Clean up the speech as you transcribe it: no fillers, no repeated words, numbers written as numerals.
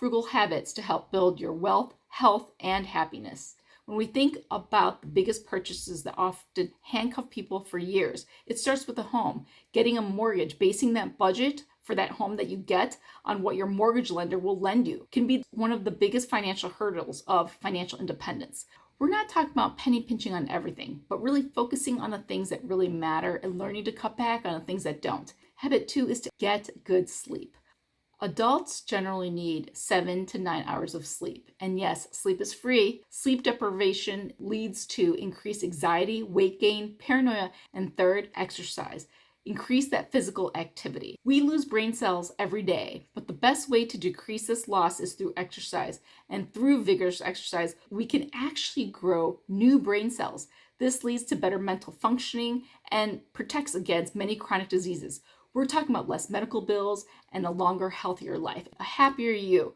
frugal habits to help build your wealth, health, and happiness. When we think about the biggest purchases that often handcuff people for years, it starts with a home. Getting a mortgage, basing that budget for that home that you get on what your mortgage lender will lend you, can be one of the biggest financial hurdles of financial independence. We're not talking about penny pinching on everything, but really focusing on the things that really matter and learning to cut back on the things that don't. Habit 2 is to get good sleep. Adults generally need 7 to 9 hours of sleep. And yes, sleep is free. Sleep deprivation leads to increased anxiety, weight gain, paranoia, and third, exercise. Increase that physical activity. We lose brain cells every day, but the best way to decrease this loss is through exercise. And through vigorous exercise, we can actually grow new brain cells. This leads to better mental functioning and protects against many chronic diseases. We're talking about less medical bills and a longer, healthier life, a happier you.